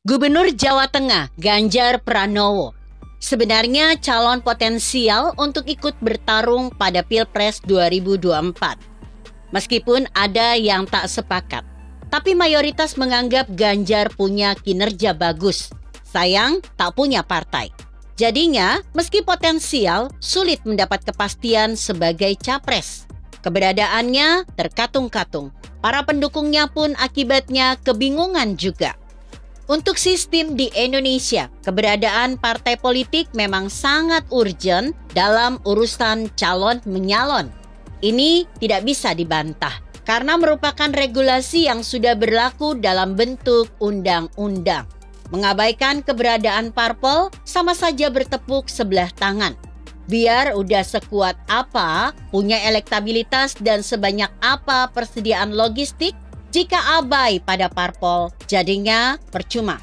Gubernur Jawa Tengah Ganjar Pranowo sebenarnya calon potensial untuk ikut bertarung pada Pilpres 2024. Meskipun ada yang tak sepakat, tapi mayoritas menganggap Ganjar punya kinerja bagus. Sayang, tak punya partai. Jadinya, meski potensial, sulit mendapat kepastian sebagai capres. Keberadaannya terkatung-katung. Para pendukungnya pun akibatnya kebingungan juga. Untuk sistem di Indonesia, keberadaan partai politik memang sangat urgent dalam urusan calon menyalon. Ini tidak bisa dibantah karena merupakan regulasi yang sudah berlaku dalam bentuk undang-undang. Mengabaikan keberadaan parpol sama saja bertepuk sebelah tangan. Biar udah sekuat apa, punya elektabilitas dan sebanyak apa persediaan logistik, jika abai pada parpol, jadinya percuma.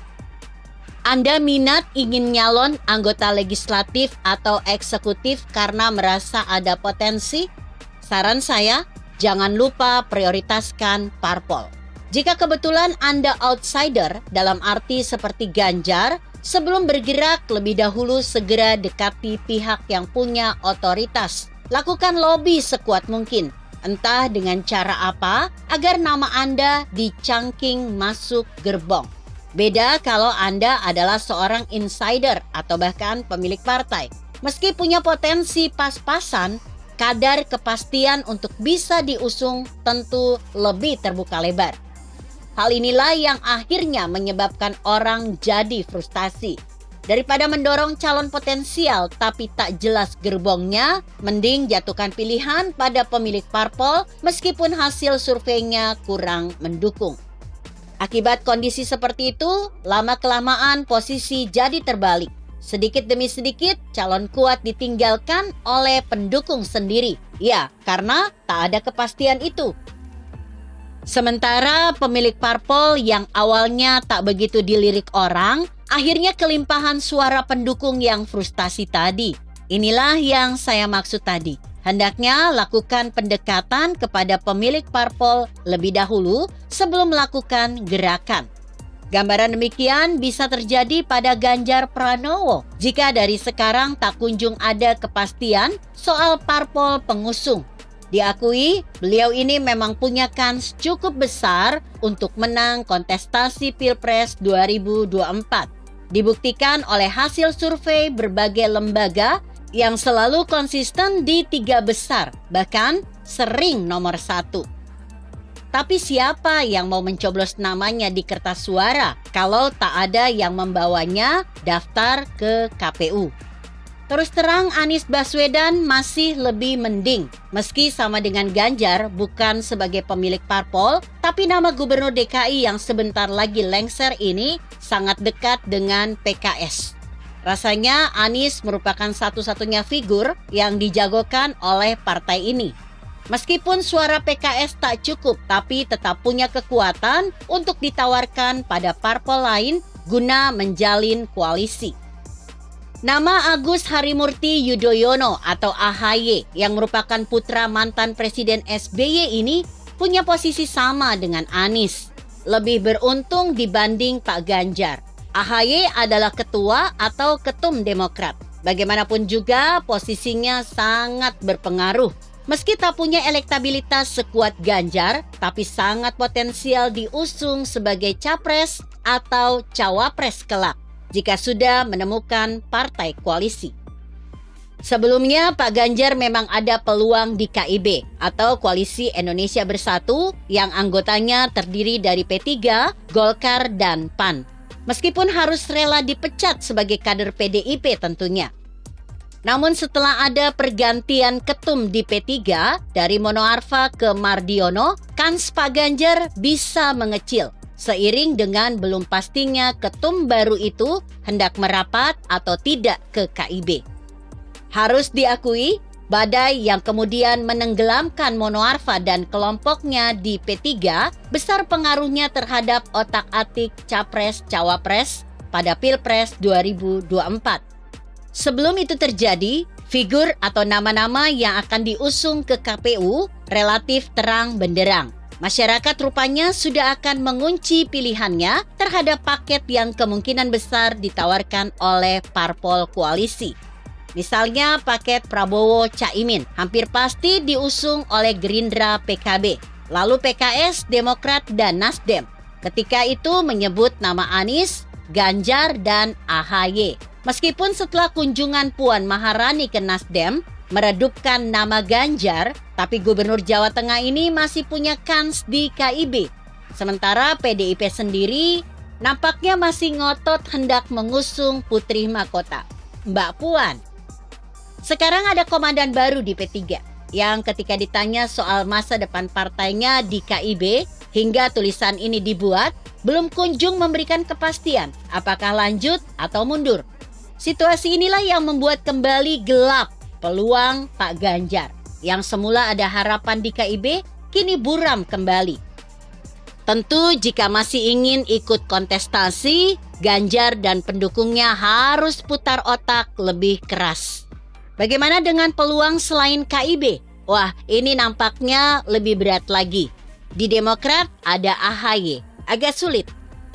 Anda minat ingin nyalon anggota legislatif atau eksekutif karena merasa ada potensi? Saran saya, jangan lupa prioritaskan parpol. Jika kebetulan Anda outsider dalam arti seperti Ganjar, sebelum bergerak lebih dahulu segera dekati pihak yang punya otoritas. Lakukan lobby sekuat mungkin. Entah dengan cara apa, agar nama Anda dicangking masuk gerbong. Beda kalau Anda adalah seorang insider atau bahkan pemilik partai. Meski punya potensi pas-pasan, kadar kepastian untuk bisa diusung tentu lebih terbuka lebar. Hal inilah yang akhirnya menyebabkan orang jadi frustasi. Daripada mendorong calon potensial tapi tak jelas gerbongnya, mending jatuhkan pilihan pada pemilik parpol meskipun hasil surveinya kurang mendukung. Akibat kondisi seperti itu, lama-kelamaan posisi jadi terbalik. Sedikit demi sedikit, calon kuat ditinggalkan oleh pendukung sendiri. Ya, karena tak ada kepastian itu. Sementara pemilik parpol yang awalnya tak begitu dilirik orang, akhirnya kelimpahan suara pendukung yang frustasi tadi. Inilah yang saya maksud tadi. Hendaknya lakukan pendekatan kepada pemilik parpol lebih dahulu sebelum melakukan gerakan. Gambaran demikian bisa terjadi pada Ganjar Pranowo jika dari sekarang tak kunjung ada kepastian soal parpol pengusung. Diakui, beliau ini memang punya kans cukup besar untuk menang kontestasi Pilpres 2024. Dibuktikan oleh hasil survei berbagai lembaga yang selalu konsisten di 3 besar, bahkan sering nomor 1. Tapi siapa yang mau mencoblos namanya di kertas suara kalau tak ada yang membawanya daftar ke KPU? Terus terang Anies Baswedan masih lebih mending. Meski sama dengan Ganjar bukan sebagai pemilik parpol, tapi nama Gubernur DKI yang sebentar lagi lengser ini sangat dekat dengan PKS. Rasanya Anies merupakan satu-satunya figur yang dijagokan oleh partai ini. Meskipun suara PKS tak cukup, tapi tetap punya kekuatan untuk ditawarkan pada parpol lain guna menjalin koalisi. Nama Agus Harimurti Yudhoyono atau AHY yang merupakan putra mantan Presiden SBY ini punya posisi sama dengan Anies. Lebih beruntung dibanding Pak Ganjar. AHY adalah ketua atau ketum Demokrat. Bagaimanapun juga posisinya sangat berpengaruh. Meski tak punya elektabilitas sekuat Ganjar, tapi sangat potensial diusung sebagai capres atau cawapres kelak jika sudah menemukan partai koalisi. Sebelumnya, Pak Ganjar memang ada peluang di KIB atau Koalisi Indonesia Bersatu yang anggotanya terdiri dari P3, Golkar, dan PAN. Meskipun harus rela dipecat sebagai kader PDIP tentunya. Namun setelah ada pergantian ketum di P3 dari Monoarfa ke Mardiono, kans Pak Ganjar bisa mengecil. Seiring dengan belum pastinya ketum baru itu hendak merapat atau tidak ke KIB. Harus diakui, badai yang kemudian menenggelamkan Monoarfa dan kelompoknya di P3 besar pengaruhnya terhadap otak-atik Capres-Cawapres pada Pilpres 2024. Sebelum itu terjadi, figur atau nama-nama yang akan diusung ke KPU relatif terang benderang. Masyarakat rupanya sudah akan mengunci pilihannya terhadap paket yang kemungkinan besar ditawarkan oleh parpol koalisi. Misalnya paket Prabowo Caimin hampir pasti diusung oleh Gerindra PKB, lalu PKS, Demokrat, dan Nasdem. Ketika itu menyebut nama Anies, Ganjar, dan AHY. Meskipun setelah kunjungan Puan Maharani ke Nasdem meredupkan nama Ganjar, tapi Gubernur Jawa Tengah ini masih punya kans di KIB. Sementara PDIP sendiri nampaknya masih ngotot hendak mengusung putri mahkota, Mbak Puan. Sekarang ada komandan baru di P3 yang ketika ditanya soal masa depan partainya di KIB hingga tulisan ini dibuat, belum kunjung memberikan kepastian apakah lanjut atau mundur. Situasi inilah yang membuat kembali gelap peluang Pak Ganjar. Yang semula ada harapan di KIB, kini buram kembali. Tentu jika masih ingin ikut kontestasi, Ganjar dan pendukungnya harus putar otak lebih keras. Bagaimana dengan peluang selain KIB? Wah, ini nampaknya lebih berat lagi. Di Demokrat ada AHY, agak sulit.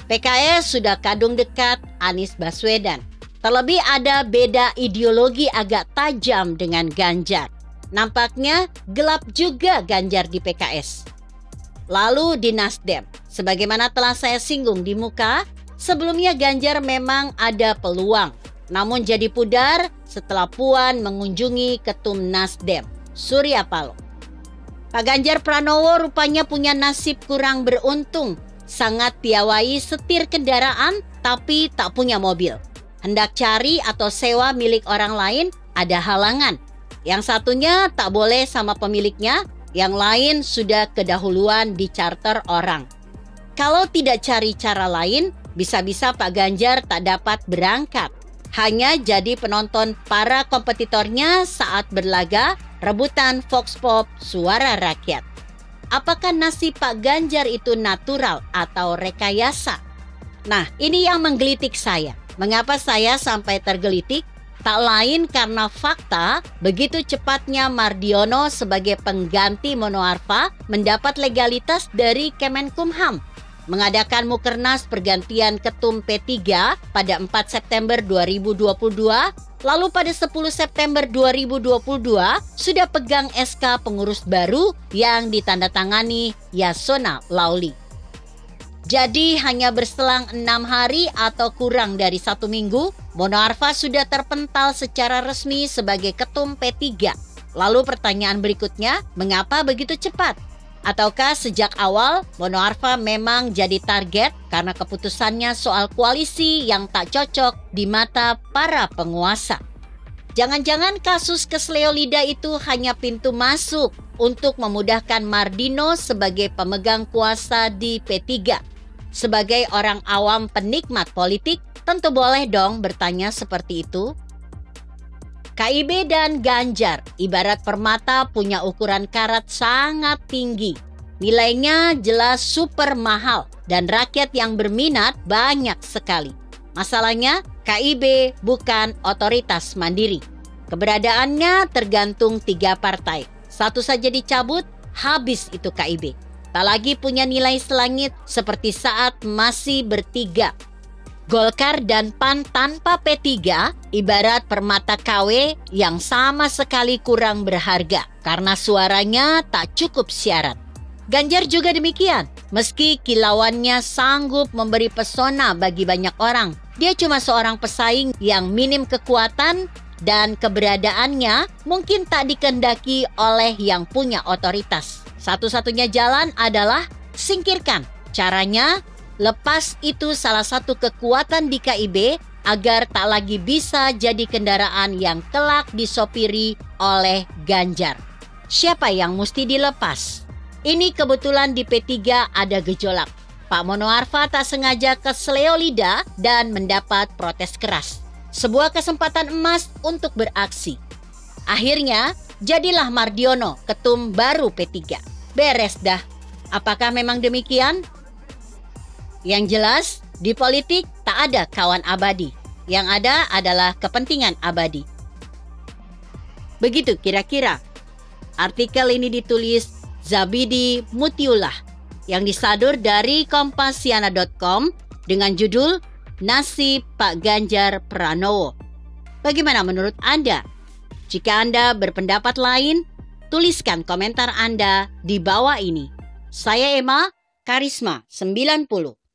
PKS sudah kadung dekat Anies Baswedan. Terlebih ada beda ideologi agak tajam dengan Ganjar. Nampaknya gelap juga Ganjar di PKS. Lalu di Nasdem, sebagaimana telah saya singgung di muka, sebelumnya Ganjar memang ada peluang. Namun jadi pudar setelah Puan mengunjungi Ketum Nasdem, Surya Paloh. Pak Ganjar Pranowo rupanya punya nasib kurang beruntung. Sangat piawai setir kendaraan tapi tak punya mobil. Hendak cari atau sewa milik orang lain ada halangan. Yang satunya tak boleh sama pemiliknya, yang lain sudah kedahuluan di charter orang. Kalau tidak cari cara lain, bisa-bisa Pak Ganjar tak dapat berangkat. Hanya jadi penonton para kompetitornya saat berlaga rebutan Vox Pop suara rakyat. Apakah nasib Pak Ganjar itu natural atau rekayasa? Nah, ini yang menggelitik saya. Mengapa saya sampai tergelitik? Tak lain karena fakta begitu cepatnya Mardiono sebagai pengganti Mono Arfa mendapat legalitas dari Kemenkumham. Mengadakan Mukernas pergantian Ketum P3 pada 4 September 2022, lalu pada 10 September 2022 sudah pegang SK pengurus baru yang ditandatangani Yasona Lauli. Jadi hanya berselang 6 hari atau kurang dari 1 minggu, Mono Arfa sudah terpental secara resmi sebagai Ketum P3. Lalu pertanyaan berikutnya, mengapa begitu cepat? Ataukah sejak awal Mono Arfa memang jadi target karena keputusannya soal koalisi yang tak cocok di mata para penguasa? Jangan-jangan kasus kesleo lidah itu hanya pintu masuk untuk memudahkan Mardino sebagai pemegang kuasa di P3. Sebagai orang awam penikmat politik, tentu boleh dong bertanya seperti itu. KIB dan Ganjar ibarat permata punya ukuran karat sangat tinggi. Nilainya jelas super mahal dan rakyat yang berminat banyak sekali. Masalahnya KIB bukan otoritas mandiri. Keberadaannya tergantung 3 partai. Satu saja dicabut, habis itu KIB. Tak lagi punya nilai selangit seperti saat masih bertiga. Golkar dan PAN tanpa P3 ibarat permata KW yang sama sekali kurang berharga karena suaranya tak cukup syarat. Ganjar juga demikian. Meski kilauannya sanggup memberi pesona bagi banyak orang, dia cuma seorang pesaing yang minim kekuatan dan keberadaannya mungkin tak dikehendaki oleh yang punya otoritas. Satu-satunya jalan adalah singkirkan. Caranya, lepas itu salah satu kekuatan di KIB agar tak lagi bisa jadi kendaraan yang kelak disopiri oleh Ganjar. Siapa yang mesti dilepas? Ini kebetulan di P3 ada gejolak. Pak Mono Arfa tak sengaja kesleo lidah dan mendapat protes keras. Sebuah kesempatan emas untuk beraksi. Akhirnya, jadilah Mardiono ketum baru P3. Beres dah. Apakah memang demikian? Yang jelas, di politik tak ada kawan abadi. Yang ada adalah kepentingan abadi. Begitu kira-kira. Artikel ini ditulis Zabidi Mutiullah yang disadur dari kompasiana.com dengan judul Nasib Pak Ganjar Pranowo. Bagaimana menurut Anda? Jika Anda berpendapat lain, tuliskan komentar Anda di bawah ini. Saya Emma, Karisma 90.